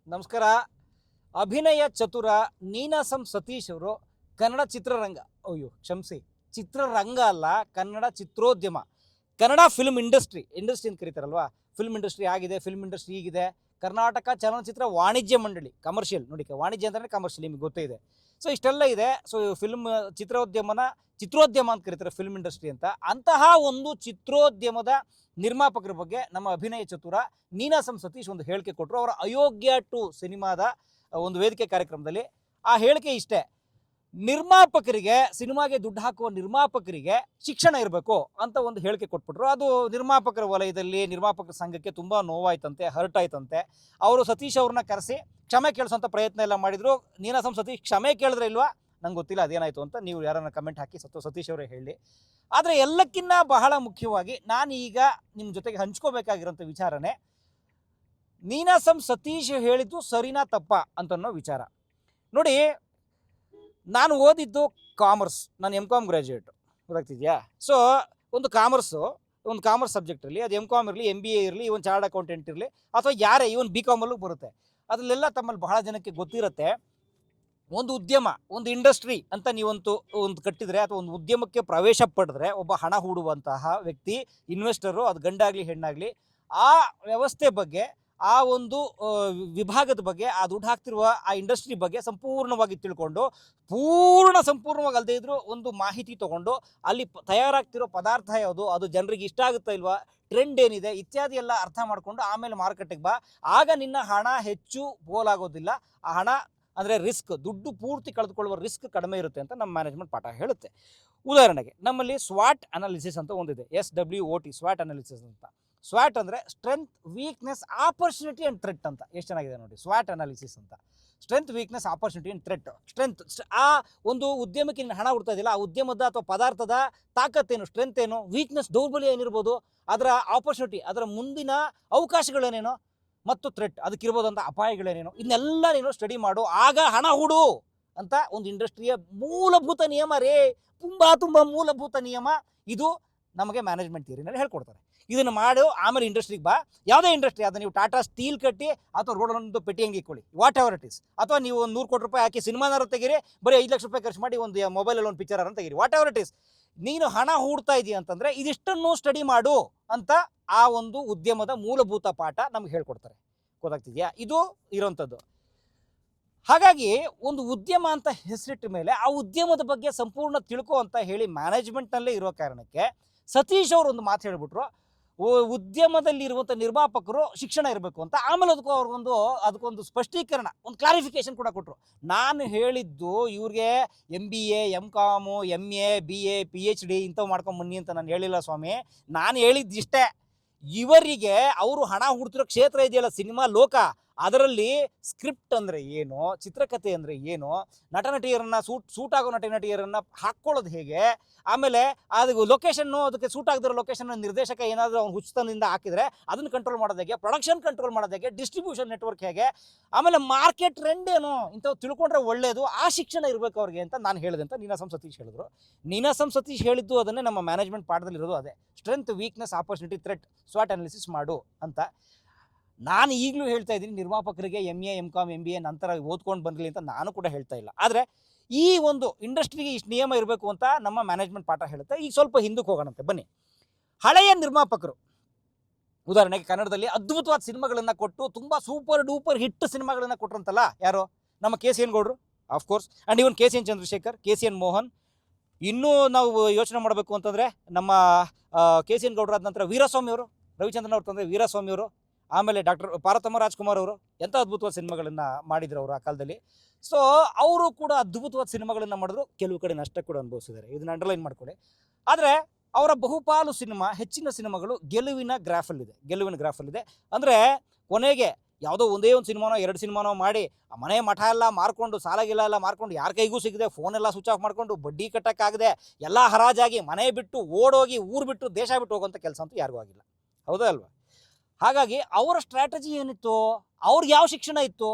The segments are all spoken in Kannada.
ನಮಸ್ಕಾರ. ಅಭಿನಯ ಚತುರ ನೀನಾಸಂ ಸತೀಶ್ ಅವರು ಕನ್ನಡ ಚಿತ್ರರಂಗ ಕ್ಷಮಿಸಿ ಚಿತ್ರರಂಗ ಅಲ್ಲ, ಕನ್ನಡ ಚಿತ್ರೋದ್ಯಮ, ಕನ್ನಡ ಫಿಲ್ಮ್ ಇಂಡಸ್ಟ್ರಿ ಅಂತ ಕರೀತಾರಲ್ವಾ, ಫಿಲ್ಮ್ ಇಂಡಸ್ಟ್ರಿ ಆಗಿದೆ, ಫಿಲ್ಮ್ ಇಂಡಸ್ಟ್ರಿ ಈಗಿದೆ. ಕರ್ನಾಟಕ ಚಲನಚಿತ್ರ ವಾಣಿಜ್ಯ ಮಂಡಳಿ, ಕಮರ್ಷಿಯಲ್ ನೋಡಿ, ವಾಣಿಜ್ಯ ಅಂತಂದರೆ ಕಮರ್ಷಿಯಲ್, ನಿಮಗೆ ಗೊತ್ತೇ ಇದೆ. ಸೊ ಇಷ್ಟೆಲ್ಲ ಇದೆ. ಸೊ ಫಿಲ್ಮ್ ಚಿತ್ರೋದ್ಯಮ ಅಂತ ಕರೀತಾರೆ, ಫಿಲ್ಮ್ ಇಂಡಸ್ಟ್ರಿ ಅಂತ. ಅಂತಹ ಒಂದು ಚಿತ್ರೋದ್ಯಮದ ನಿರ್ಮಾಪಕರ ಬಗ್ಗೆ ನಮ್ಮ ಅಭಿನಯ ಚತುರ ನೀನಾಸಂ ಸತೀಶ್ ಒಂದು ಹೇಳಿಕೆ ಕೊಟ್ಟರು. ಅವರ ಅಯೋಗ್ಯ 2 ಸಿನಿಮಾದ ಒಂದು ವೇದಿಕೆ ಕಾರ್ಯಕ್ರಮದಲ್ಲಿ ಆ ಹೇಳಿಕೆ ಇಷ್ಟೇ: ನಿರ್ಮಾಪಕರಿಗೆ, ಸಿನಿಮಾಗೆ ದುಡ್ಡು ಹಾಕುವ ನಿರ್ಮಾಪಕರಿಗೆ ಶಿಕ್ಷಣ ಇರಬೇಕು ಅಂತ ಒಂದು ಹೇಳಿಕೆ ಕೊಟ್ಬಿಟ್ರು. ಅದು ನಿರ್ಮಾಪಕರ ವಲಯದಲ್ಲಿ ನಿರ್ಮಾಪಕರ ಸಂಘಕ್ಕೆ ತುಂಬ ನೋವಾಯ್ತಂತೆ, ಹರ್ಟ್ ಆಯ್ತಂತೆ. ಅವರು ಸತೀಶ್ ಅವ್ರನ್ನ ಕರೆಸಿ ಕ್ಷಮೆ ಕೇಳಿಸೋಂಥ ಪ್ರಯತ್ನ ಎಲ್ಲ ಮಾಡಿದ್ರು. ನೀನಾಸಂ ಸತೀಶ್ ಕ್ಷಮೆ ಕೇಳಿದ್ರೆ ಇಲ್ವಾ ನಂಗೆ ಗೊತ್ತಿಲ್ಲ, ಅದೇನಾಯಿತು ಅಂತ ನೀವು ಯಾರನ್ನ ಕಮೆಂಟ್ ಹಾಕಿ ಸತೀಶ್ ಅವರೇ ಹೇಳಿ. ಆದರೆ ಎಲ್ಲಕ್ಕಿಂತ ಬಹಳ ಮುಖ್ಯವಾಗಿ ನಾನು ಈಗ ನಿಮ್ಮ ಜೊತೆಗೆ ಹಂಚ್ಕೋಬೇಕಾಗಿರೋಂಥ ವಿಚಾರನೇ ನೀನಾಸಂ ಸತೀಶ್ ಹೇಳಿದ್ದು ಸರಿನಾ ತಪ್ಪಾ ಅಂತನ್ನೋ ವಿಚಾರ. ನೋಡಿ, ನಾನು ಓದಿದ್ದು ಕಾಮರ್ಸ್, ನಾನು MCom ಗ್ರ್ಯಾಜುಯೇಟು, ಗೊತ್ತಾಗ್ತಿದೆಯಾ? ಸೊ ಒಂದು ಕಾಮರ್ಸ್ ಸಬ್ಜೆಕ್ಟಲ್ಲಿ, ಅದು MCom ಇರಲಿ, MBA ಇರಲಿ, ಇವನ್ ಚಾರ್ಟ್ ಅಕೌಂಟೆಂಟ್ ಇರಲಿ, ಅಥವಾ ಯಾರೇ ಇವನ್ BCom ಅಲ್ಲೂ ಬರುತ್ತೆ. ಅದರಲ್ಲೆಲ್ಲ ತಮ್ಮಲ್ಲಿ ಬಹಳ ಜನಕ್ಕೆ ಗೊತ್ತಿರುತ್ತೆ, ಒಂದು ಉದ್ಯಮ, ಒಂದು ಇಂಡಸ್ಟ್ರಿ ಅಂತ ಒಂದು ಕಟ್ಟಿದರೆ ಅಥವಾ ಒಂದು ಉದ್ಯಮಕ್ಕೆ ಪ್ರವೇಶ ಪಡೆದ್ರೆ ಒಬ್ಬ ಹಣ ಹೂಡುವಂತಹ ವ್ಯಕ್ತಿ, ಇನ್ವೆಸ್ಟರು, ಅದು ಗಂಡಾಗಲಿ ಹೆಣ್ಣಾಗಲಿ, ಆ ವ್ಯವಸ್ಥೆ ಬಗ್ಗೆ, ಆ ಒಂದು ವಿಭಾಗದ ಬಗ್ಗೆ, ಆ ದುಡ್ಡು ಹಾಕ್ತಿರುವ ಆ ಇಂಡಸ್ಟ್ರಿ ಬಗ್ಗೆ ಸಂಪೂರ್ಣವಾಗಿ ತಿಳ್ಕೊಂಡು, ಸಂಪೂರ್ಣವಾಗಿ ಅಲ್ಲದೆ ಇದ್ರೂ ಒಂದು ಮಾಹಿತಿ ತೊಗೊಂಡು, ಅಲ್ಲಿ ತಯಾರಾಗ್ತಿರೋ ಪದಾರ್ಥ ಯಾವುದು, ಅದು ಜನರಿಗೆ ಇಷ್ಟ ಆಗುತ್ತಾ ಇಲ್ವಾ, ಟ್ರೆಂಡ್ ಏನಿದೆ ಇತ್ಯಾದಿ ಎಲ್ಲ ಅರ್ಥ ಮಾಡಿಕೊಂಡು ಆಮೇಲೆ ಮಾರುಕಟ್ಟೆಗೆ ಬಾ. ಆಗ ನಿನ್ನ ಹಣ ಹೆಚ್ಚು ಪೋಲಾಗೋದಿಲ್ಲ. ಆ ಹಣ ಅಂದರೆ ರಿಸ್ಕ್, ದುಡ್ಡು ಪೂರ್ತಿ ಕಳೆದುಕೊಳ್ಳುವ ರಿಸ್ಕ್ ಕಡಿಮೆ ಇರುತ್ತೆ ಅಂತ ನಮ್ಮ ಮ್ಯಾನೇಜ್ಮೆಂಟ್ ಪಾಠ ಹೇಳುತ್ತೆ. ಉದಾಹರಣೆಗೆ ನಮ್ಮಲ್ಲಿ SWOT ಅನಾಲಿಸಿಸ್ ಅಂತ ಒಂದಿದೆ, SWOT, SWOT ಅನಾಲಿಸಿಸ್ ಅಂತ. SWOT ಅಂದರೆ strength, weakness, opportunity and threat ಅಂತ. ಎಷ್ಟು ಚೆನ್ನಾಗಿದೆ ನೋಡಿ, SWOT ಅನಾಲಿಸಿಸ್ ಅಂತ. Strength, weakness, opportunity and threat. Strength, ಆ ಒಂದು ಉದ್ಯಮಕ್ಕೆ ನೀನು ಹಣ ಹುಡ್ತಾ ಇದೆಯಲ್ಲ, ಆ ಉದ್ಯಮದ ಅಥವಾ ಪದಾರ್ಥದ ತಾಕತ್ತೇನು, ಸ್ಟ್ರೆಂತ್ ಏನು, ವೀಕ್ನೆಸ್, ದೌರ್ಬಲ್ಯ ಏನಿರ್ಬೋದು, ಅದರ ಆಪರ್ಚುನಿಟಿ, ಅದರ ಮುಂದಿನ ಅವಕಾಶಗಳೇನೇನೋ, ಮತ್ತು ಥ್ರೆಟ್, ಅದಕ್ಕಿರ್ಬೋದಂಥ ಅಪಾಯಗಳೇನೇನೋ, ಇದನ್ನೆಲ್ಲ ನೀನು ಸ್ಟಡಿ ಮಾಡು, ಆಗ ಹಣ ಹೂಡು ಅಂತ ಒಂದು ಇಂಡಸ್ಟ್ರಿಯ ಮೂಲಭೂತ ನಿಯಮ ರೇ. ತುಂಬ ಮೂಲಭೂತ ನಿಯಮ ಇದು. ನಮಗೆ ಮ್ಯಾನೇಜ್ಮೆಂಟ್ ಥಿಯರಿನಲ್ಲಿ ಹೇಳ್ಕೊಡ್ತಾರೆ. ಇದನ್ನು ಮಾಡು, ಆಮೇಲೆ ಇಂಡಸ್ಟ್ರಿಗೆ ಬಾ. ಯಾವುದೇ ಇಂಡಸ್ಟ್ರಿ, ಅದು ನೀವು ಟಾಟಾ ಸ್ಟೀಲ್ ಕಟ್ಟಿ ಅಥವಾ ರೋಡೊಂದು ಪೆಟ್ಟಿ ಅಂಗಡಿ ಇಟ್ಕೊಳ್ಳಿ, ವಾಟ್ ಎವರ್ ಇಟ್ ಇಸ್, ಅಥವಾ ನೀವು ಒಂದು 100 ಕೋಟಿ ರೂಪಾಯಿ ಹಾಕಿ ಸಿನಿಮಾನಾರು ತೆಗೀರಿ, ಬರೀ 5 ಲಕ್ಷ ರೂಪಾಯಿ ಖರ್ಚು ಮಾಡಿ ಒಂದು ಮೊಬೈಲಲ್ಲಿ ಒಂದು ಪಿಕ್ಚರ್ ಅಂತ ತೆಗೀರಿ, ವಾಟ್ ಎವರ್ ಇಟ್ ಇಸ್, ನೀನು ಹಣ ಹೂಡ್ತಾ ಇದೀಯ ಅಂತಂದರೆ ಇದಿಷ್ಟನ್ನು ಸ್ಟಡಿ ಮಾಡು ಅಂತ ಆ ಒಂದು ಉದ್ಯಮದ ಮೂಲಭೂತ ಪಾಠ ನಮ್ಗೆ ಹೇಳ್ಕೊಡ್ತಾರೆ. ಗೊತ್ತಾಗ್ತಿದೆಯಾ? ಇದು ಇರೋಂಥದ್ದು. ಹಾಗಾಗಿ ಒಂದು ಉದ್ಯಮ ಅಂತ ಹೆಸರಿಟ್ಟ ಮೇಲೆ ಆ ಉದ್ಯಮದ ಬಗ್ಗೆ ಸಂಪೂರ್ಣ ತಿಳ್ಕೊ ಅಂತ ಹೇಳಿ ಮ್ಯಾನೇಜ್ಮೆಂಟ್ನಲ್ಲೇ ಇರೋ ಕಾರಣಕ್ಕೆ ಸತೀಶ್ ಅವರು ಒಂದು ಮಾತು ಹೇಳಿಬಿಟ್ರು, ಉದ್ಯಮದಲ್ಲಿರುವಂಥ ನಿರ್ಮಾಪಕರು ಶಿಕ್ಷಣ ಇರಬೇಕು ಅಂತ. ಆಮೇಲೆ ಅದಕ್ಕೊಂದು ಸ್ಪಷ್ಟೀಕರಣ, ಒಂದು ಕ್ಲಾರಿಫಿಕೇಶನ್ ಕೂಡ ಕೊಟ್ಟರು. ನಾನು ಹೇಳಿದ್ದು ಇವ್ರಿಗೆ MBA, MCom, MA, BA, PhD ಇಂಥವು ಮಾಡ್ಕೊಂಬನ್ನಿ ಅಂತ ನಾನು ಹೇಳಿಲ್ಲ ಸ್ವಾಮಿ. ನಾನು ಹೇಳಿದ್ದಿಷ್ಟೇ, ಇವರಿಗೆ ಅವರು ಹಣ ಹುಡ್ತಿರೋ ಕ್ಷೇತ್ರ ಇದೆಯಲ್ಲ, ಸಿನಿಮಾ ಲೋಕ, ಅದರಲ್ಲಿ ಸ್ಕ್ರಿಪ್ಟ್ ಅಂದರೆ ಏನು, ಚಿತ್ರಕಥೆ ಅಂದರೆ ಏನು, ನಟನಟಿಯರನ್ನು ಸೂಟ್ ಆಗೋ ನಟಿಯರನ್ನು ಹಾಕ್ಕೊಳ್ಳೋದು ಹೇಗೆ, ಆಮೇಲೆ ಅದು ಲೊಕೇಶನ್ನು, ಅದಕ್ಕೆ ಸೂಟ್ ಆಗದಿರೋ ಲೊಕೇಶನ್ ನಿರ್ದೇಶಕ ಏನಾದರೂ ಅವ್ನು ಹುಚ್ಚತನದಿಂದ ಹಾಕಿದರೆ ಅದನ್ನು ಕಂಟ್ರೋಲ್ ಮಾಡೋದು ಹೇಗೆ, ಪ್ರೊಡಕ್ಷನ್ ಕಂಟ್ರೋಲ್ ಮಾಡೋದು ಹೇಗೆ, ಡಿಸ್ಟ್ರಿಬ್ಯೂಷನ್ ನೆಟ್ವರ್ಕ್ ಹೇಗೆ, ಆಮೇಲೆ ಮಾರ್ಕೆಟ್ ಟ್ರೆಂಡ್ ಏನು, ಇಂಥವು ತಿಳ್ಕೊಂಡ್ರೆ ಒಳ್ಳೆಯದು, ಆ ಶಿಕ್ಷಣ ಇರಬೇಕು ಅವ್ರಿಗೆ ಅಂತ ನಾನು ಹೇಳಿದೆ ಅಂತ ನೀನಾಸಂ ಸತೀಶ್ ಹೇಳಿದ್ರು. ನೀನಾಸಂ ಸತೀಶ್ ಹೇಳಿದ್ದು ಅದನ್ನೇ ನಮ್ಮ ಮ್ಯಾನೇಜ್ಮೆಂಟ್ ಪಾಠದಲ್ಲಿ ಇರೋದು ಅದೇ, strength, weakness, opportunity, threat, SWOT analysis ಮಾಡು ಅಂತ. ನಾನು ಈಗಲೂ ಹೇಳ್ತಾ ಇದ್ದೀನಿ, ನಿರ್ಮಾಪಕರಿಗೆ MA, MCom, MBA ನಂತರ ಓದ್ಕೊಂಡು ಬಂದಿರಲಿ ಅಂತ ನಾನು ಕೂಡ ಹೇಳ್ತಾ ಇಲ್ಲ. ಆದರೆ ಈ ಒಂದು ಇಂಡಸ್ಟ್ರಿಗೆ ಇಷ್ಟು ನಿಯಮ ಇರಬೇಕು ಅಂತ ನಮ್ಮ ಮ್ಯಾನೇಜ್ಮೆಂಟ್ ಪಾಠ ಹೇಳುತ್ತೆ. ಈಗ ಸ್ವಲ್ಪ ಹಿಂದಕ್ಕೆ ಹೋಗೋಣಂತೆ ಬನ್ನಿ. ಹಳೆಯ ನಿರ್ಮಾಪಕರು, ಉದಾಹರಣೆಗೆ ಕನ್ನಡದಲ್ಲಿ ಅದ್ಭುತವಾದ ಸಿನಿಮಾಗಳನ್ನು ಕೊಟ್ಟು ತುಂಬ ಸೂಪರ್ ಡೂಪರ್ ಹಿಟ್ ಸಿನಿಮಾಗಳನ್ನು ಕೊಟ್ಟರಂತಲ್ಲ, ಯಾರು? ನಮ್ಮ KCN ಗೌಡರು, of course, and even KCN Chandrashekar, KCN Mohan. ಇನ್ನೂ ನಾವು ಯೋಚನೆ ಮಾಡಬೇಕು ಅಂತಂದರೆ ನಮ್ಮ KCN ಗೌಡರಾದ ನಂತರ ವೀರಸ್ವಾಮಿ ಅವರು, ರವಿಚಂದ್ರನ್ ಅವ್ರು ತಂದರೆ ವೀರಸ್ವಾಮಿ ಅವರು, ಆಮೇಲೆ ಡಾಕ್ಟರ್ ಪಾರ್ವತಮ್ಮ ರಾಜ್ಕುಮಾರ್ ಅವರು. ಎಂಥ ಅದ್ಭುತವಾದ ಸಿನಿಮಾಗಳನ್ನು ಮಾಡಿದ್ರು ಅವರು ಆ ಕಾಲದಲ್ಲಿ. ಸೊ ಅವರು ಕೂಡ ಅದ್ಭುತವಾದ ಸಿನಿಮಾಗಳನ್ನು ಮಾಡಿದ್ರು, ಕೆಲವು ಕಡೆ ನಷ್ಟ ಕೂಡ ಅನುಭವಿಸಿದ್ದಾರೆ, ಇದನ್ನು ಅಂಡರ್ಲೈನ್ ಮಾಡ್ಕೊಳ್ಳಿ. ಆದರೆ ಅವರ ಬಹುಪಾಲು ಹೆಚ್ಚಿನ ಸಿನಿಮಾಗಳು ಗೆಲುವಿನ ಗ್ರಾಫಲ್ಲಿದೆ. ಅಂದರೆ ಕೊನೆಗೆ ಯಾವುದೋ ಒಂದೇ ಒಂದು ಸಿನಿಮಾನೋ 2 ಸಿನಿಮಾನೋ ಮಾಡಿ ಮನೆ ಮಠ ಎಲ್ಲ ಮಾರ್ಕೊಂಡು, ಸಾಲಾಗಿಲ್ಲ ಮಾರ್ಕೊಂಡು, ಯಾರ ಕೈಗೂ ಸಿಗದೆ, ಫೋನೆಲ್ಲ ಸ್ವಿಚ್ ಆಫ್ ಮಾಡ್ಕೊಂಡು, ಬಡ್ಡಿ ಕಟ್ಟಕ್ಕಾಗದೆ, ಎಲ್ಲ ಹರಾಜಾಗಿ, ಮನೆ ಬಿಟ್ಟು ಓಡೋಗಿ, ಊರು ಬಿಟ್ಟು, ದೇಶ ಬಿಟ್ಟು ಹೋಗೋಂಥ ಕೆಲಸ ಅಂತೂ ಯಾರಿಗೂ ಆಗಿಲ್ಲ. ಹೌದಾ ಅಲ್ವಾ? ಹಾಗಾಗಿ ಅವರ ಸ್ಟ್ರಾಟಜಿ ಏನಿತ್ತು, ಅವ್ರಿಗೆ ಯಾವ ಶಿಕ್ಷಣ ಇತ್ತು,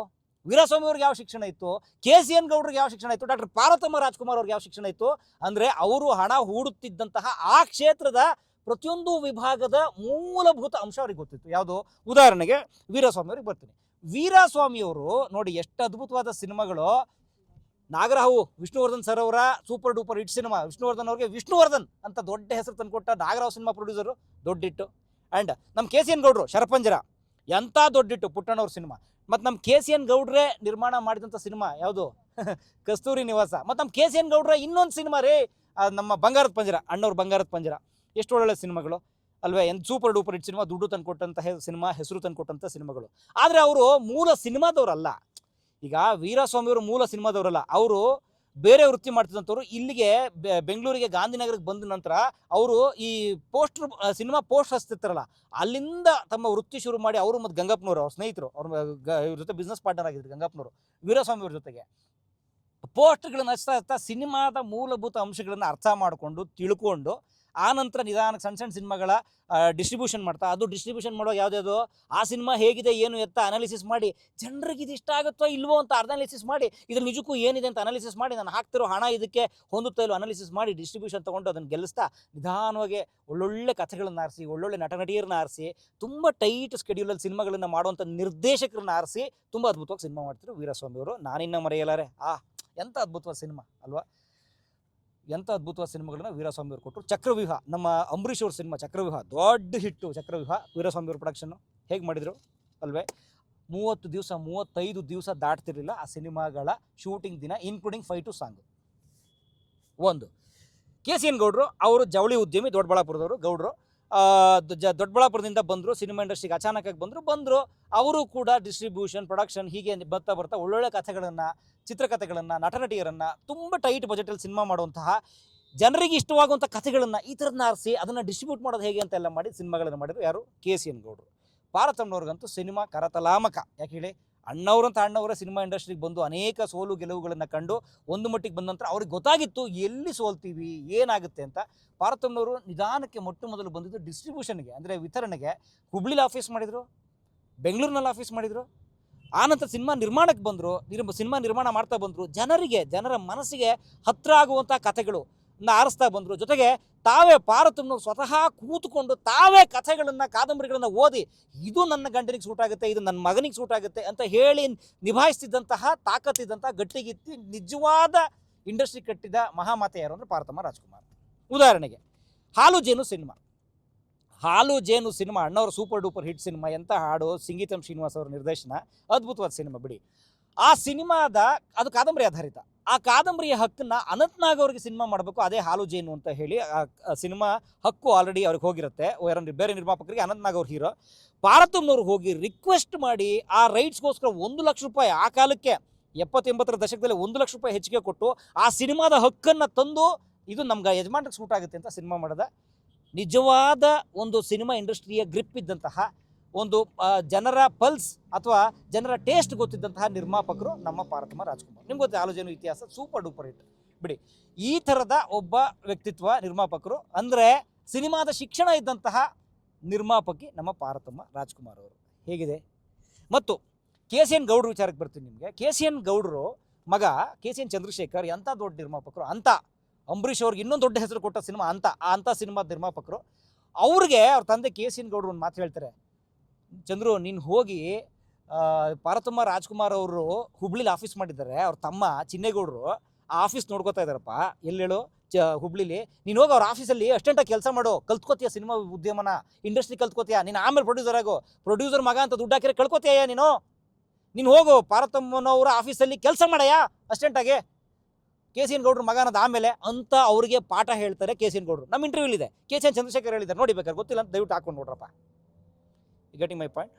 ವೀರಸ್ವಾಮಿ ಅವ್ರಿಗೆ ಯಾವ ಶಿಕ್ಷಣ ಇತ್ತು, KCN ಗೌಡ್ರಿಗೆ ಯಾವ ಶಿಕ್ಷಣ ಇತ್ತು, ಡಾಕ್ಟರ್ ಪಾರ್ವತಮ್ಮ ರಾಜ್ಕುಮಾರ್ ಅವ್ರಿಗೆ ಯಾವ ಶಿಕ್ಷಣ ಇತ್ತು, ಅಂದರೆ ಅವರು ಹಣ ಹೂಡುತ್ತಿದ್ದಂತಹ ಆ ಕ್ಷೇತ್ರದ ಪ್ರತಿಯೊಂದು ವಿಭಾಗದ ಮೂಲಭೂತ ಅಂಶ ಅವ್ರಿಗೆ ಗೊತ್ತಿತ್ತು. ಯಾವುದು? ಉದಾಹರಣೆಗೆ ವೀರಸ್ವಾಮಿ ಅವ್ರಿಗೆ ಬರ್ತೀನಿ. ವೀರಸ್ವಾಮಿಯವರು ನೋಡಿ ಎಷ್ಟು ಅದ್ಭುತವಾದ ಸಿನಿಮಾಗಳು. ನಾಗರಾಹು ವಿಷ್ಣುವರ್ಧನ್ ಸರ್ ಅವರ super duper hit cinema. Vishnuvardhan ಅವ್ರಿಗೆ ವಿಷ್ಣುವರ್ಧನ್ ಅಂತ ದೊಡ್ಡ ಹೆಸರು ತಂದುಕೊಟ್ಟ ನಾಗರಾಹು ಸಿನಿಮಾ ಪ್ರೊಡ್ಯೂಸರು, ದೊಡ್ಡ ಹಿಟ್ಟು. ಆ್ಯಂಡ್ ನಮ್ಮ KCN ಗೌಡ್ರು ಶರಪಂಜರ ಎಂಥ ದೊಡ್ಡ ಹಿಟ್ಟು, ಪುಟ್ಟಣ್ಣವ್ರ ಸಿನಿಮಾ. ಮತ್ತು ನಮ್ಮ KCN ಗೌಡ್ರೆ ನಿರ್ಮಾಣ ಮಾಡಿದಂಥ ಸಿನಿಮಾ ಯಾವುದು ಕಸ್ತೂರಿ ನಿವಾಸ. ಮತ್ತು ನಮ್ಮ KCN ಗೌಡ್ರ ಇನ್ನೊಂದು ಸಿನಿಮಾ ರೀ, ನಮ್ಮ ಬಂಗಾರದ ಪಂಜರ, ಅಣ್ಣವ್ರ ಬಂಗಾರದ ಪಂಜರ. ಎಷ್ಟು ಒಳ್ಳೊಳ್ಳೆ ಸಿನಿಮಾಗಳು ಅಲ್ವೇ, ಏನು ಸೂಪರ್ ಡೂಪರ್ ಹಿಟ್ ಸಿನಿಮಾ, ದುಡ್ಡು ತಂದುಕೊಟ್ಟಂತಹ ಸಿನಿಮಾ, ಹೆಸರು ತಂದುಕೊಟ್ಟಂಥ ಸಿನಿಮಾಗಳು. ಆದರೆ ಅವರು ಮೂಲ ಸಿನಿಮಾದವರಲ್ಲ. ಈಗ ವೀರಸ್ವಾಮಿಯವರು ಮೂಲ ಸಿನಿಮಾದವರಲ್ಲ, ಅವರು ಬೇರೆ ವೃತ್ತಿ ಮಾಡ್ತಿದ್ದಂಥವ್ರು. ಇಲ್ಲಿಗೆ ಬೆಂಗಳೂರಿಗೆ ಗಾಂಧಿನಗರಕ್ಕೆ ಬಂದ ನಂತರ ಅವರು ಈ ಸಿನಿಮಾ ಪೋಸ್ಟರ್ ಹಚ್ತಿರ್ತಾರಲ್ಲ, ಅಲ್ಲಿಂದ ತಮ್ಮ ವೃತ್ತಿ ಶುರು ಮಾಡಿ ಅವರು ಮತ್ತು ಗಂಗಪ್ಪನವರು ಅವ್ರ ಸ್ನೇಹಿತರು, ಇವ್ರ ಜೊತೆ ಬಿಸ್ನೆಸ್ ಪಾರ್ಟ್ನರ್ ಆಗಿದ್ರು ಗಂಗಪ್ಪನವರು ವೀರಸ್ವಾಮಿಯವ್ರ ಜೊತೆಗೆ. ಪೋಸ್ಟರ್ಗಳನ್ನು ಹಚ್ತಾ ಸಿನಿಮಾದ ಮೂಲಭೂತ ಅಂಶಗಳನ್ನು ಅರ್ಥ ಮಾಡಿಕೊಂಡು ತಿಳ್ಕೊಂಡು ಆನಂತರ ನಿಧಾನಕ್ಕೆ ಸಣ್ಣ ಸಣ್ಣ ಸಿನಿಮಾಗಳ ಡಿಸ್ಟ್ರಿಬ್ಯೂಷನ್ ಮಾಡ್ತಾ, ಅದು ಡಿಸ್ಟ್ರಿಬ್ಯೂಷನ್ ಮಾಡೋ ಯಾವುದ್ಯಾವುದು ಆ ಸಿನಿಮಾ ಹೇಗಿದೆ ಏನು ಎತ್ತ ಅನಾಲಿಸಿಸ್ ಮಾಡಿ, ಜನರಿಗೆ ಇದು ಇಷ್ಟ ಆಗುತ್ತೋ ಇಲ್ವೋ ಅಂತ ಅನಾಲಿಸಿಸ್ ಮಾಡಿ, ಇದ್ರ ನಿಜಕ್ಕೂ ಏನಿದೆ ಅಂತ ಅನಾಲಿಸಿಸ್ ಮಾಡಿ, ನಾನು ಹಾಕ್ತಿರೋ ಹಣ ಇದಕ್ಕೆ ಹೊಂದುತ್ತಾ ಇಲ್ಲೋ ಅನಾಲಿಸಿಸ್ ಮಾಡಿ ಡಿಸ್ಟ್ರಿಬ್ಯೂಷನ್ ತೊಗೊಂಡು ಅದನ್ನು ಗೆಲ್ಲಿಸ್ತಾ ನಿಧಾನವಾಗಿ ಒಳ್ಳೊಳ್ಳೆ ಕಥೆಗಳನ್ನು ಆರಿಸಿ, ಒಳ್ಳೊಳ್ಳೆ ನಟನಟಿಯರನ್ನ ಆರಿಸಿ, ತುಂಬ ಟೈಟ್ ಸ್ಕೆಡ್ಯೂಲಲ್ಲಿ ಸಿನಿಮಾಗಳನ್ನು ಮಾಡುವಂಥ ನಿರ್ದೇಶಕರನ್ನ ಆರಿಸಿ ತುಂಬ ಅದ್ಭುತವಾಗಿ ಸಿನಿಮಾ ಮಾಡ್ತಿದ್ರು ವೀರಸ್ವಾಮಿಯವರು. ನಾನಿನ್ನ ಮರೆಯಲಾರೆ. ಎಂಥ ಅದ್ಭುತವಾದ ಸಿನಿಮಾ ಅಲ್ವಾ, ಎಂಥ ಅದ್ಭುತವಾದ ಸಿನಿಮಾಗಳನ್ನ ವೀರಸ್ವಾಮಿಯವರು ಕೊಟ್ಟರು. ಚಕ್ರವ್ಯೂಹ, ನಮ್ಮ ಅಂಬರೀಷ್ ಅವ್ರ ಸಿನಿಮಾ ಚಕ್ರವ್ಯೂಹ, ದೊಡ್ಡ ಹಿಟ್ಟು. ಚಕ್ರವ್ಯೂಹ ವೀರಸ್ವಾಮಿಯವ್ರ ಪ್ರೊಡಕ್ಷನ್ನು ಹೇಗೆ ಮಾಡಿದರು ಅಲ್ವೇ. 30 ದಿವಸ 35 ದಿವಸ ದಾಟ್ತಿರಲಿಲ್ಲ ಆ ಸಿನಿಮಾಗಳ ಶೂಟಿಂಗ್ ದಿನ, ಇನ್ಕ್ಲೂಡಿಂಗ್ ಫೈಟು ಸಾಂಗು. ಒಂದು KCN ಗೌಡ್ರು, ಅವರು ಜವಳಿ ಉದ್ಯಮಿ, ದೊಡ್ಡಬಳ್ಳಾಪುರದವರು ಗೌಡ್ರು. ದೊಡ್ಡಬಳ್ಳಾಪುರದಿಂದ ಬಂದರು, ಸಿನಿಮಾ ಇಂಡಸ್ಟ್ರಿಗೆ ಅಚಾನಕಾಗಿ ಬಂದರು. ಅವರು ಕೂಡ ಡಿಸ್ಟ್ರಿಬ್ಯೂಷನ್, ಪ್ರೊಡಕ್ಷನ್ ಹೀಗೆ ಬರ್ತಾ ಒಳ್ಳೊಳ್ಳೆ ಕಥೆಗಳನ್ನು, ಚಿತ್ರಕಥೆಗಳನ್ನು, ನಟನಟಿಯರನ್ನು, ತುಂಬ ಟೈಟ್ ಬಜೆಟಲ್ಲಿ ಸಿನಿಮಾ ಮಾಡುವಂತಹ, ಜನರಿಗೆ ಇಷ್ಟವಾಗುವಂಥ ಕಥೆಗಳನ್ನು ಈ ಥರದನ್ನ ಆರಿಸಿ ಅದನ್ನು ಡಿಸ್ಟ್ರಿಬ್ಯೂಟ್ ಮಾಡೋದು ಹೇಗೆ ಅಂತೆಲ್ಲ ಮಾಡಿ ಸಿನಿಮಾಗಳನ್ನು ಮಾಡಿದ್ರು ಯಾರು, KCN ಗೌಡ್ರು. ಪಾರ್ವತಮ್ಮನವ್ರಿಗಂತೂ ಸಿನಿಮಾ ಕರತಲಾಮಕ. ಯಾಕೆ ಹೇಳಿ, ಅಣ್ಣವರ ಸಿನಿಮಾ ಇಂಡಸ್ಟ್ರಿಗೆ ಬಂದು ಅನೇಕ ಸೋಲು ಗೆಲುವುಗಳನ್ನು ಕಂಡು ಒಂದು ಮಟ್ಟಿಗೆ ಬಂದ ನಂತರ ಅವ್ರಿಗೆ ಗೊತ್ತಾಗಿತ್ತು ಎಲ್ಲಿ ಸೋಲ್ತೀವಿ, ಏನಾಗುತ್ತೆ ಅಂತ. ಪಾರ್ವತಮ್ಮನವರು ನಿಧಾನಕ್ಕೆ ಮೊದಲು ಬಂದಿದ್ದು ಡಿಸ್ಟ್ರಿಬ್ಯೂಷನ್ಗೆ, ಅಂದರೆ ವಿತರಣೆಗೆ. ಹುಬ್ಳಿಲಿ ಆಫೀಸ್ ಮಾಡಿದರು, ಬೆಂಗಳೂರಿನಲ್ಲಿ ಆಫೀಸ್ ಮಾಡಿದರು. ಆನಂತರ ಸಿನಿಮಾ ನಿರ್ಮಾಣಕ್ಕೆ ಬಂದರು, ಸಿನಿಮಾ ನಿರ್ಮಾಣ ಮಾಡ್ತಾ ಬಂದರು. ಜನರ ಮನಸ್ಸಿಗೆ ಹತ್ತಿರ ಆಗುವಂಥ ಕಥೆಗಳು ಆರಿಸ್ತಾ ಬಂದರು. ಜೊತೆಗೆ ತಾವೇ ಪಾರ್ವತಮ್ಮನವರು ಸ್ವತಃ ಕೂತ್ಕೊಂಡು ತಾವೇ ಕಥೆಗಳನ್ನು, ಕಾದಂಬರಿಗಳನ್ನು ಓದಿ, ಇದು ನನ್ನ ಗಂಡನಿಗೆ ಸೂಟ್ ಆಗುತ್ತೆ, ಇದು ನನ್ನ ಮಗನಿಗೆ ಸೂಟ್ ಆಗುತ್ತೆ ಅಂತ ಹೇಳಿ ನಿಭಾಯಿಸ್ತಿದ್ದಂತಹ ತಾಕತ್ತಿದ್ದಂಥ ಗಟ್ಟಿಗಿತ್ತಿ ನಿಜವಾದ ಇಂಡಸ್ಟ್ರಿ ಕಟ್ಟಿದ ಮಹಾಮಾತೆ ಯಾರು ಅಂದರೆ ಪಾರ್ವತಮ್ಮ ರಾಜ್ಕುಮಾರ್. ಉದಾಹರಣೆಗೆ ಹಾಲು ಜೇನು ಸಿನಿಮಾ ಅಣ್ಣವ್ರ ಸೂಪರ್ ಡೂಪರ್ ಹಿಟ್ ಸಿನಿಮಾ. ಎಂಥ ಹಾಡು, ಸಂಗೀತಂ ಶ್ರೀನಿವಾಸ್ ಅವರ ನಿರ್ದೇಶನ, ಅದ್ಭುತವಾದ ಸಿನಿಮಾ ಬಿಡಿ. ಆ ಸಿನಿಮಾದ ಅದು ಕಾದಂಬರಿ ಆಧಾರಿತ. ಆ ಕಾದಂಬರಿಯ ಹಕ್ಕನ್ನು ಅನಂತ್ನಾಗ್ ಅವ್ರಿಗೆ ಸಿನಿಮಾ ಮಾಡಬೇಕು, ಅದೇ ಹಾಲು ಜೇನು ಅಂತ ಹೇಳಿ. ಆ ಸಿನಿಮಾ ಹಕ್ಕು ಆಲ್ರೆಡಿ ಅವ್ರಿಗೆ ಹೋಗಿರುತ್ತೆ, ಬೇರೆ ನಿರ್ಮಾಪಕರಿಗೆ. ಅನಂತ್ನಾಗ್ ಅವ್ರ ಹೀರೋ. ಪಾರ್ವತಮ್ಮನವ್ರು ಹೋಗಿ ರಿಕ್ವೆಸ್ಟ್ ಮಾಡಿ ಆ ರೈಟ್ಸ್ಗೋಸ್ಕರ 1 ಲಕ್ಷ ರೂಪಾಯಿ, ಆ ಕಾಲಕ್ಕೆ 70-80ರ ದಶಕದಲ್ಲಿ 1 ಲಕ್ಷ ರೂಪಾಯಿ ಹೆಚ್ಚಿಗೆ ಕೊಟ್ಟು ಆ ಸಿನಿಮಾದ ಹಕ್ಕನ್ನು ತಂದು, ಇದು ನಮ್ಗೆ ಯಜಮಾನ್ರಿಗೆ ಸೂಟ್ ಆಗುತ್ತೆ ಅಂತ ಸಿನಿಮಾ ಮಾಡೋದ. ನಿಜವಾದ ಒಂದು ಸಿನಿಮಾ ಇಂಡಸ್ಟ್ರಿಯ ಗ್ರಿಪ್ ಇದ್ದಂತಹ, ಒಂದು ಜನರ ಪಲ್ಸ್ ಅಥವಾ ಜನರ ಟೇಸ್ಟ್ ಗೊತ್ತಿದ್ದಂತಹ ನಿರ್ಮಾಪಕರು ನಮ್ಮ ಪಾರ್ವತಮ್ಮ ರಾಜ್ಕುಮಾರ್. ನಿಮ್ಗೆ ಗೊತ್ತೆ ಆಲೋಚನೆ ಇತಿಹಾಸ, ಸೂಪರ್ ಡೂಪರ್ ಹಿಟ್ ಬಿಡಿ. ಈ ಥರದ ಒಬ್ಬ ವ್ಯಕ್ತಿತ್ವ ನಿರ್ಮಾಪಕರು ಅಂದರೆ ಸಿನಿಮಾದ ಶಿಕ್ಷಣ ಇದ್ದಂತಹ ನಿರ್ಮಾಪಕಿ ನಮ್ಮ ಪಾರ್ವತಮ್ಮ ರಾಜ್ಕುಮಾರ್ ಅವರು. ಹೇಗಿದೆ. ಮತ್ತು KCN ಗೌಡ್ರ ವಿಚಾರಕ್ಕೆ ಬರ್ತೀನಿ ನಿಮಗೆ. KCN ಗೌಡರು ಮಗ KCN ಚಂದ್ರಶೇಖರ್ ಎಂಥ ದೊಡ್ಡ ನಿರ್ಮಾಪಕರು. ಅಂತ ಅಂಬರೀಷ್ ಅವ್ರಿಗೆ ಇನ್ನೊಂದು ದೊಡ್ಡ ಹೆಸರು ಕೊಟ್ಟ ಸಿನಿಮಾ ಅಂಥ ಸಿನಿಮಾದ ನಿರ್ಮಾಪಕರು. ಅವ್ರಿಗೆ ಅವ್ರ ತಂದೆ KCN ಗೌಡ್ರು ಒಂದು ಮಾತು ಹೇಳ್ತಾರೆ, ಚಂದ್ರು ನೀನು ಹೋಗಿ ಪಾರ್ವತಮ್ಮ ರಾಜ್ಕುಮಾರ್ ಅವರು ಹುಬ್ಳಿಲಿ ಆಫೀಸ್ ಮಾಡಿದ್ದಾರೆ, ಅವ್ರ ತಮ್ಮ ಚಿನ್ನೇಗೌಡರು ಆ ಆಫೀಸ್ ನೋಡ್ಕೋತಾ ಇದ್ದಾರಪ್ಪ, ಎಲ್ಲೇಳು ಹುಬ್ಳಿಲಿ. ನೀನು ಹೋಗಿ ಅವ್ರ ಆಫೀಸಲ್ಲಿ ಅಷ್ಟೆಂಟಾಗಿ ಕೆಲಸ ಮಾಡು, ಕಲ್ತ್ಕೋತೀಯ ಸಿನಿಮಾ ಉದ್ಯಮನ, ಇಂಡಸ್ಟ್ರಿ ಕಲ್ತ್ಕೋತೀಯ. ನೀನು ಆಮೇಲೆ ಪ್ರೊಡ್ಯೂಸರ್ ಆಗೋ, ಪ್ರೊಡ್ಯೂಸರ್ ಮಗ ಅಂತ ದುಡ್ಡು ಹಾಕಿದ್ರೆ ಕಳ್ಕೊತೀಯ ನೀನು ಹೋಗು ಪಾರ್ವತಮ್ಮನವರ ಆಫೀಸಲ್ಲಿ ಕೆಲಸ ಮಾಡಯ್ಯ ಅಷ್ಟೆಂಟಾಗಿ. KCN ಗೌಡ್ರ ಮಗ ಅನ್ನೋದು ಆಮೇಲೆ ಅಂತ ಅವ್ರಿಗೆ ಪಾಠ ಹೇಳ್ತಾರೆ KCN ಗೌಡ್ರು. ನಮ್ಮ ಇಂಟರ್ವ್ಯೂಲ್ ಇದೆ, KCN ಚಂದ್ರಶೇಖರ್ ಹೇಳಿದ್ದಾರೆ, ನೋಡಿ ಬೇಕಾದ್ರೆ, ಗೊತ್ತಿಲ್ಲ ಅಂತ ದಯವಿಟ್ಟು ಹಾಕೊಂಡು ನೋಡ್ರಪ್ಪ. Getting my point.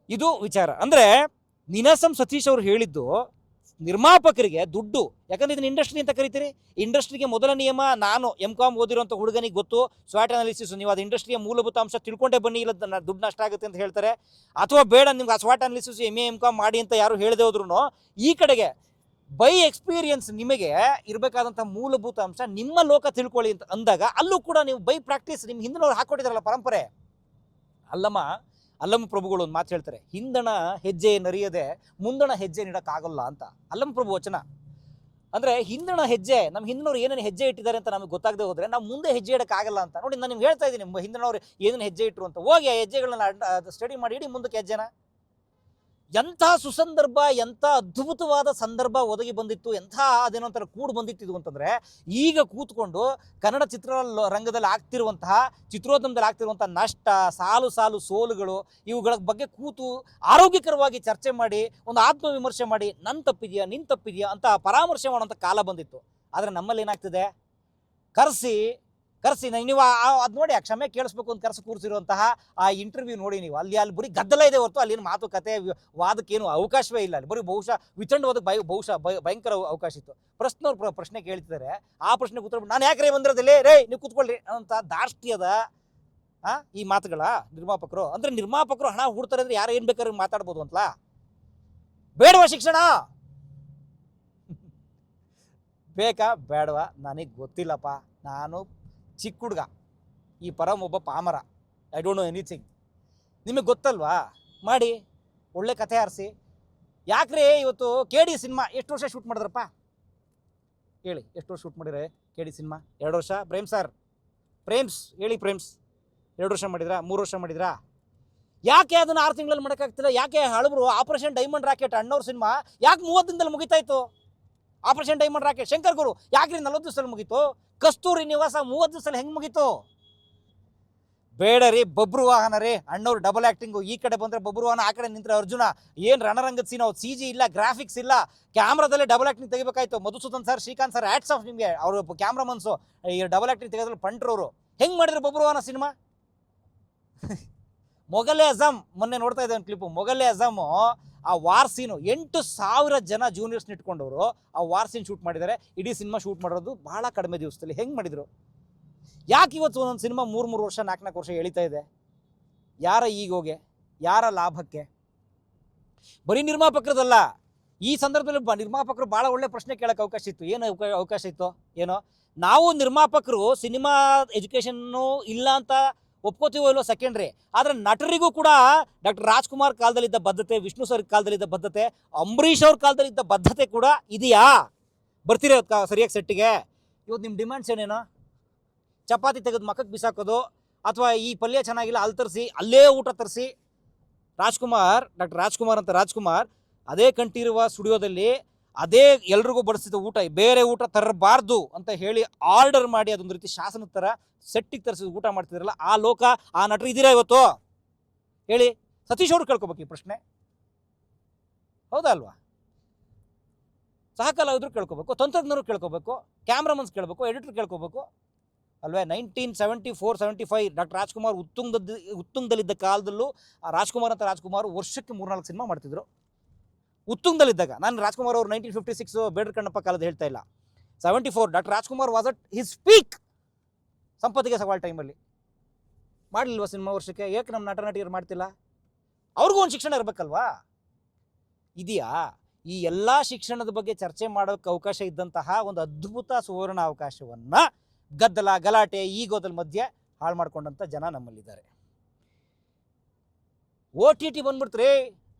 ಇದು ವಿಚಾರ. ಅಂದರೆ ನೀನಾಸಂ ಸತೀಶ್ ಅವರು ಹೇಳಿದ್ದು ನಿರ್ಮಾಪಕರಿಗೆ ದುಡ್ಡು, ಯಾಕಂದರೆ ಇದನ್ನ ಇಂಡಸ್ಟ್ರಿ ಅಂತ ಕರಿತೀರಿ. ಇಂಡಸ್ಟ್ರಿಗೆ ಮೊದಲ ನಿಯಮ, ನಾನು MCOM ಓದಿರೋಂಥ ಹುಡುಗನಿಗೆ ಗೊತ್ತು, ಸ್ವಾಟ್ ಅನಾಲಿಸಿಸ್, ನೀವು ಅದು ಇಂಡಸ್ಟ್ರಿಯ ಮೂಲಭೂತ ಅಂಶ ತಿಳ್ಕೊಂಡೇ ಬನ್ನಿ, ಇಲ್ಲ ದುಡ್ಡು ನಷ್ಟ ಆಗುತ್ತೆ ಅಂತ ಹೇಳ್ತಾರೆ. ಅಥವಾ ಬೇಡ ನಿಮ್ಗೆ ಆ ಸ್ವಾಟ್ ಅನಾಲಿಸಿಸ್ MA MCOM ಮಾಡಿ ಅಂತ ಯಾರು ಹೇಳದೆ ಹೋದ್ರು, ಈ ಕಡೆಗೆ ಬೈ ಎಕ್ಸ್ಪೀರಿಯನ್ಸ್ ನಿಮಗೆ ಇರಬೇಕಾದಂಥ ಮೂಲಭೂತ ಅಂಶ ನಿಮ್ಮ ಲೋಕ ತಿಳ್ಕೊಳ್ಳಿ ಅಂತ ಅಂದಾಗ, ಅಲ್ಲೂ ಕೂಡ ನೀವು ಬೈ ಪ್ರಾಕ್ಟೀಸ್ ನಿಮ್ಮ ಹಿಂದಿನವ್ರು ಹಾಕೊಟ್ಟಿದಾರಲ್ಲ ಪರಂಪರೆ. ಅಲ್ಲಮ್ಮ ಪ್ರಭುಗಳು ಒಂದು ಮಾತು ಹೇಳ್ತಾರೆ, ಹಿಂದಣ ಹೆಜ್ಜೆ ನರಿಯದೆ ಮುಂದಣ ಹೆಜ್ಜೆ ನೀಡೋಕ್ಕಾಗಲ್ಲ ಅಂತ. ಅಲ್ಲಮ್ಮ ಪ್ರಭು ವಚನ. ಅಂದರೆ ಹಿಂದಣ ಹೆಜ್ಜೆ, ನಮ್ಮ ಹಿಂದಿನವ್ರು ಏನೇನು ಹೆಜ್ಜೆ ಇಟ್ಟಿದ್ದಾರೆ ಅಂತ ನಮಗೆ ಗೊತ್ತಾಗದೆ ಹೋದರೆ ನಾವು ಮುಂದೆ ಹೆಜ್ಜೆ ಇಡೋಕ್ಕಾಗಲ್ಲ ಅಂತ. ನೋಡಿ, ನಾನು ನಿಮ್ಗೆ ಹೇಳ್ತಾ ಇದ್ದೀನಿ ಹಿಂದಿನವ್ರು ಏನೇನು ಹೆಜ್ಜೆ ಇಟ್ಟರು ಅಂತ. ಹೋಗಿ ಆ ಹೆಜ್ಜೆಗಳನ್ನ ಸ್ಟಡಿ ಮಾಡಿ ಇಡೀ ಮುಂದಕ್ಕೆ ಹೆಜ್ಜೆನ. ಎಂಥ ಸುಸಂದರ್ಭ, ಎಂಥ ಅದ್ಭುತವಾದ ಸಂದರ್ಭ ಒದಗಿ ಬಂದಿತ್ತು, ಎಂಥ ಅದೇನೋ ಒಂಥರ ಕೂಡು ಬಂದಿತ್ತು ಇದು ಅಂತಂದರೆ, ಈಗ ಕೂತ್ಕೊಂಡು ಕನ್ನಡ ಚಿತ್ರರಂಗದಲ್ಲಿ ಆಗ್ತಿರುವಂತಹ, ಚಿತ್ರೋದ್ಯಮದಲ್ಲಿ ಆಗ್ತಿರುವಂಥ ನಷ್ಟ, ಸಾಲು ಸಾಲು ಸೋಲುಗಳು, ಇವುಗಳ ಬಗ್ಗೆ ಕೂತು ಆರೋಗ್ಯಕರವಾಗಿ ಚರ್ಚೆ ಮಾಡಿ, ಒಂದು ಆತ್ಮವಿಮರ್ಶೆ ಮಾಡಿ, ನನ್ನ ತಪ್ಪಿದೆಯಾ ನಿನ್ನ ತಪ್ಪಿದೆಯಾ ಅಂತ ಪರಾಮರ್ಶೆ ಮಾಡುವಂಥ ಕಾಲ ಬಂದಿತ್ತು. ಆದರೆ ನಮ್ಮಲ್ಲಿ ಏನಾಗ್ತಿದೆ, ಕರೆಸಿ ನೀವು ಅದು ನೋಡಿ, ಆ ಕ್ಷಮೆ ಕೇಳಿಸ್ಬೇಕು ಅಂತ ಕರೆಸಿ ಕೂರಿಸಿರುವಂತಹ ಆ ಇಂಟರ್ವ್ಯೂ ನೋಡಿ ನೀವು, ಅಲ್ಲಿ ಬರೀ ಗದ್ದಲ ಇದೆ ಹೊರತು ಅಲ್ಲಿನ ಮಾತುಕತೆ ವಾದಕ್ಕೇನು ಅವಕಾಶವೇ ಇಲ್ಲ. ಅಲ್ಲಿ ಬರೀ ಬಹುಶಃ ವಿತಂಡವಾದಕ್ಕೆ ಭಯಂಕರ ಅವಕಾಶ ಇತ್ತು. ಪ್ರಶ್ನವ್ರು ಪ್ರಶ್ನೆ ಕೇಳ್ತಿದ್ದಾರೆ, ಆ ಪ್ರಶ್ನೆಗೆ ಉತ್ತರ ನಾನು ಯಾಕ್ರೆ ಬಂದಿರೋದಿಲ್ಲ ರೇ ನೀವು ಕೂತ್ಕೊಳ್ರಿ ಅಂತ ದಾರ್ಷ್ಟ್ಯದ ಈ ಮಾತುಗಳ ನಿರ್ಮಾಪಕರು. ಅಂದರೆ ನಿರ್ಮಾಪಕರು ಹಣ ಹೂಡ್ತಾರೆ ಅಂದರೆ ಯಾರು ಏನು ಬೇಕಾದ್ರೂ ಮಾತಾಡ್ಬೋದು ಅಂತಲಾ? ಬೇಡವಾ ಶಿಕ್ಷಣ? ಬೇಕಾ ಬೇಡವಾ ನನಗೆ ಗೊತ್ತಿಲ್ಲಪ್ಪ. ನಾನು ಚಿಕ್ಕ ಹುಡುಗ, ಈ ಪರಂ ಒಬ್ಬ ಪಾಮರ, ಐ ಡೋಂಟ್ ನೋ ಎನಿಥಿಂಗ್. ನಿಮಗೆ ಗೊತ್ತಲ್ವಾ? ಮಾಡಿ ಒಳ್ಳೆ ಕಥೆ ಆರಿಸಿ. ಯಾಕ್ರೆ ಇವತ್ತು KD ಸಿನಿಮಾ ಎಷ್ಟು ವರ್ಷ ಶೂಟ್ ಮಾಡಿದ್ರಪ್ಪ ಹೇಳಿ? ಎಷ್ಟು ವರ್ಷ ಶೂಟ್ ಮಾಡಿದ್ರೆ KD ಸಿನಿಮಾ? 2 ವರ್ಷ. ಪ್ರೇಮ್ಸ್ ಹೇಳಿ, ಪ್ರೇಮ್ಸ್ 2 ವರ್ಷ ಮಾಡಿದ್ರಾ? 3 ವರ್ಷ ಮಾಡಿದ್ರಾ? ಯಾಕೆ ಅದನ್ನು 6 ತಿಂಗಳಲ್ಲಿ ಮಾಡೋಕ್ಕಾಗ್ತಿಲ್ಲ? ಯಾಕೆ ಹಳಬರು ಆಪರೇಷನ್ ಡೈಮಂಡ್ ರಾಕೆಟ್ ಅಣ್ಣವ್ರ ಸಿನಿಮಾ ಯಾಕೆ 30 ದಿನದಲ್ಲಿ ಮುಗಿತಾಯಿತ್ತು? ಆಪರೇಷನ್ ಡೈಮಂಡ್ ರಾಕೆಟ್ ಶಂಕರ್ ಗುರು ಯಾಕ್ರಿ 40 ದಿವಸದಲ್ಲಿ ಮುಗೀತು? ಕಸ್ತೂರಿ ನಿವಾಸ 30 ದಿವಸದಲ್ಲಿ ಹೆಂಗೆ ಮುಗೀತು? ಬೇಡ ರೀ, ಬಬ್ರು ವಾಹನ ರೀ ಅಣ್ಣವ್ರು ಡಬಲ್ ಆ್ಯಕ್ಟಿಂಗು. ಈ ಕಡೆ ಬಂದರೆ ಬಬ್ರು ವಾಹನ, ಆ ಕಡೆ ನಿಂತರೆ ಅರ್ಜುನ. ಏನು ರಣರಂಗದ ಸೀನ್, ಅವ್ರು CG ಇಲ್ಲ, ಗ್ರಾಫಿಕ್ಸ್ ಇಲ್ಲ, ಕ್ಯಾಮ್ರಾದಲ್ಲೇ ಡಬಲ್ ಆ್ಯಕ್ಟಿಂಗ್ ತೆಗಿಬೇಕಾಯ್ತು. Madhusudan sir, Srikanth sir, hats off ನಿಮಗೆ. ಅವರು ಕ್ಯಾಮ್ರಾಮನ್ಸು ಈ ಡಬಲ್ ಆ್ಯಕ್ಟಿಂಗ್ ತೆಗೆದ್ರಲ್ಲಿ ಪಂಟ್ರವರು ಹೆಂಗೆ ಮಾಡಿದ್ರು ಬಬ್ರು ವಾಹನ ಸಿನಿಮಾ? ಮೊಘಲ್ ಅಜಮ್ ಮೊನ್ನೆ ನೋಡ್ತಾ ಇದ್ದೆ ಒಂದು ಕ್ಲಿಪ್ಪು. ಮೊಘಲ್ ಅಜಮ್ ಆ ವಾರ್ ಸೀನು 8,000 ಜನ ಜೂನಿಯರ್ಸ್ನ ಇಟ್ಕೊಂಡವರು ಆ ವಾರ್ ಸೀನ್ ಶೂಟ್ ಮಾಡಿದ್ದಾರೆ. ಇಡೀ ಸಿನಿಮಾ ಶೂಟ್ ಮಾಡೋದು ಭಾಳ ಕಡಿಮೆ ದಿವಸದಲ್ಲಿ. ಹೆಂಗೆ ಮಾಡಿದರು? ಯಾಕೆ ಇವತ್ತು ಒಂದೊಂದು ಸಿನಿಮಾ 3 ವರ್ಷ 4 ವರ್ಷ ಎಳಿತಾ ಇದೆ? ಯಾರ ಈಗೋಗೆ, ಯಾರ ಲಾಭಕ್ಕೆ? ಬರೀ ನಿರ್ಮಾಪಕರದಲ್ಲ, ಈ ಸಂದರ್ಭದಲ್ಲಿ ನಿರ್ಮಾಪಕರು ಭಾಳ ಒಳ್ಳೆ ಪ್ರಶ್ನೆ ಕೇಳೋಕ್ಕೆ ಅವಕಾಶ ಇತ್ತು. ಏನು ಅವಕಾಶ ಇತ್ತು? ಏನೋ ನಾವು ನಿರ್ಮಾಪಕರು ಸಿನಿಮಾ ಎಜುಕೇಷನ್ನು ಇಲ್ಲ ಅಂತ ಒಪ್ಕೋತೀವೋ ಇಲ್ಲೋ ಸೆಕೆಂಡ್ರಿ. ಆದರೆ ನಟರಿಗೂ ಕೂಡ ಡಾಕ್ಟರ್ ರಾಜ್ಕುಮಾರ್ ಕಾಲದಲ್ಲಿದ್ದ ಬದ್ಧತೆ, ವಿಷ್ಣು ಸರ್ ಕಾಲದಲ್ಲಿದ್ದ ಬದ್ಧತೆ, ಅಂಬರೀಷ್ ಅವ್ರ ಕಾಲದಲ್ಲಿದ್ದ ಬದ್ಧತೆ ಕೂಡ ಇದೆಯಾ? ಬರ್ತೀರ ಸರಿಯಾಗಿ ಸೆಟ್ಟಿಗೆ? ಇವತ್ತು ನಿಮ್ಮ ಡಿಮ್ಯಾಂಡ್ಸ್ ಏನೇನೋ? ಚಪಾತಿ ತೆಗೆದು ಮಕ್ಕಕ್ಕೆ ಬಿಸಾಕೋದು, ಅಥವಾ ಈ ಪಲ್ಯ ಚೆನ್ನಾಗಿಲ್ಲ ಅಲ್ಲಿ ತರಿಸಿ, ಅಲ್ಲೇ ಊಟ ತರಿಸಿ. ಡಾಕ್ಟರ್ ರಾಜ್ಕುಮಾರ್ ಅದೇ ಕಂಠೀರವ ಸ್ಟುಡಿಯೋದಲ್ಲಿ ಅದೇ ಎಲ್ರಿಗೂ ಬಡಿಸಿದ ಊಟ, ಬೇರೆ ಊಟ ತರಬಾರ್ದು ಅಂತ ಹೇಳಿ ಆರ್ಡರ್ ಮಾಡಿ ಅದೊಂದು ರೀತಿ ಶಾಸನದ ಥರ ಸೆಟ್ಟಿಗೆ ತರಿಸಿದ ಊಟ ಮಾಡ್ತಿದ್ರಲ್ಲ, ಆ ಲೋಕ, ಆ ನಟರು ಇದ್ದೀರಾ ಇವತ್ತು? ಹೇಳಿ. ಸತೀಶ್ ಅವ್ರು ಕೇಳ್ಕೊಬೇಕು ಈ ಪ್ರಶ್ನೆ, ಹೌದಾ ಅಲ್ವಾ? ಸಹಕಲಾವಿದ್ರು ಕೇಳ್ಕೊಬೇಕು, ತಂತ್ರಜ್ಞರು ಕೇಳ್ಕೊಬೇಕು, ಕ್ಯಾಮ್ರಾಮನ್ಸ್ ಕೇಳಬೇಕು, ಎಡಿಟರ್ ಕೇಳ್ಕೊಬೇಕು ಅಲ್ವೇ? 1974-75 ಡಾಕ್ಟರ್ ರಾಜ್ಕುಮಾರ್ ಉತ್ತುಂಗದಲ್ಲಿದ್ದ ಕಾಲದಲ್ಲೂ ರಾಜ್ಕುಮಾರ್ ವರ್ಷಕ್ಕೆ 3-4 ಸಿನಿಮಾ ಮಾಡ್ತಿದ್ರು ಉತ್ತುಂಗದಲ್ಲಿದ್ದಾಗ. ನಾನು ರಾಜ್ಕುಮಾರ್ ಅವರು 1956 ಬೇಡರ ಕಣ್ಣಪ್ಪ ಕಾಲದ ಹೇಳ್ತಾ ಇಲ್ಲ. 74 doctor Rajkumar was at his peak. ಸಂಪತ್ತಿಗೆ ಸವಾಲ್ ಟೈಮಲ್ಲಿ ಮಾಡಲಿಲ್ವ ಸಿನಿಮಾ ವರ್ಷಕ್ಕೆ? ಏಕೆ ನಮ್ಮ ನಟಿಯರು ಮಾಡ್ತಿಲ್ಲ? ಅವ್ರಿಗೂ ಒಂದು ಶಿಕ್ಷಣ ಇರಬೇಕಲ್ವಾ? ಇದೆಯಾ? ಈ ಎಲ್ಲ ಶಿಕ್ಷಣದ ಬಗ್ಗೆ ಚರ್ಚೆ ಮಾಡೋಕ್ಕೆ ಅವಕಾಶ ಇದ್ದಂತಹ ಒಂದು ಅದ್ಭುತ ಸುವರ್ಣ ಅವಕಾಶವನ್ನು ಗದ್ದಲ, ಗಲಾಟೆ, ಈಗೋದಲ್ಲಿ ಮಧ್ಯೆ ಹಾಳು ಮಾಡ್ಕೊಂಡಂಥ ಜನ ನಮ್ಮಲ್ಲಿದ್ದಾರೆ. OTT ಬಂದ್ಬಿಡ್ತ್ರಿ,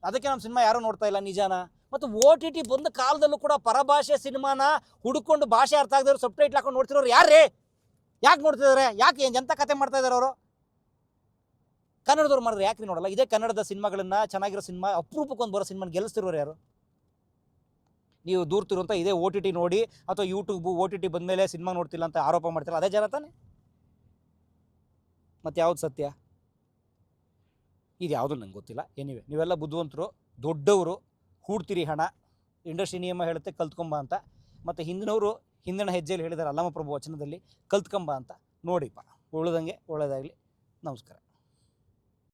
ಅದಕ್ಕೆ ನಮ್ಮ ಸಿನಿಮಾ ಯಾರೂ ನೋಡ್ತಾ ಇಲ್ಲ, ನಿಜಾನ? ಮತ್ತು OTT ಬಂದ ಕಾಲದಲ್ಲೂ ಕೂಡ ಪರಭಾಷೆ ಸಿನಿಮಾನ ಹುಡುಕೊಂಡು ಭಾಷೆ ಅರ್ಥ ಆಗದವ್ರು ಸಬ್ಟೈಟ್ಲ್ ಹಾಕೊಂಡು ನೋಡ್ತಿರೋರು ಯಾರೇ? ಯಾಕೆ ನೋಡ್ತಿದ್ದಾರೆ? ಯಾಕೆ ಎಂಥ ಕತೆ ಮಾಡ್ತಾ ಇದ್ದಾರೆ ಅವರು? ಕನ್ನಡದವ್ರು ಮಾಡಿದ್ರೆ ಯಾಕೆ ನೋಡಲ್ಲ? ಇದೇ ಕನ್ನಡದ ಸಿನಿಮಾಗಳನ್ನು, ಚೆನ್ನಾಗಿರೋ ಸಿನಿಮಾ, ಅಪರೂಪಕ್ಕೊಂದು ಬರೋ ಸಿನಿಮಾನ ಗೆಲ್ಲಿಸ್ತಿರೋರು ಯಾರು? ನೀವು ದೂರ್ತಿರುವಂಥ ಇದೇ OTT ನೋಡಿ, ಅಥವಾ ಯೂಟ್ಯೂಬು OTT ಬಂದಮೇಲೆ ಸಿನಿಮಾ ನೋಡ್ತಿಲ್ಲ ಅಂತ ಆರೋಪ ಮಾಡ್ತಿಲ್ಲ, ಅದೇ ಜನ ತಾನೆ? ಮತ್ತು ಯಾವುದು ಸತ್ಯ? ಇದು ಯಾವುದು ನಂಗೆ ಗೊತ್ತಿಲ್ಲ. ಎನಿವೆ, ನೀವೆಲ್ಲ ಬುದ್ಧಿವಂತರು, ದೊಡ್ಡವರು, ಹೂಡ್ತೀರಿ ಹಣ. ಇಂಡಸ್ಟ್ರಿ ನಿಯಮ ಹೇಳುತ್ತೆ ಕಲ್ತ್ಕೊಂಬ ಅಂತ. ಮತ್ತು ಹಿಂದಿನ ಹೆಜ್ಜೆಯಲ್ಲಿ ಹೇಳಿದ್ದಾರೆ ಅಲ್ಲಮ ಪ್ರಭು ವಚನದಲ್ಲಿ, ಕಲ್ತ್ಕೊಂಬ ಅಂತ. ನೋಡಿಪ್ಪ, ಉಳಿದಂಗೆ ಒಳ್ಳೆಯದಾಗಲಿ. ನಮಸ್ಕಾರ.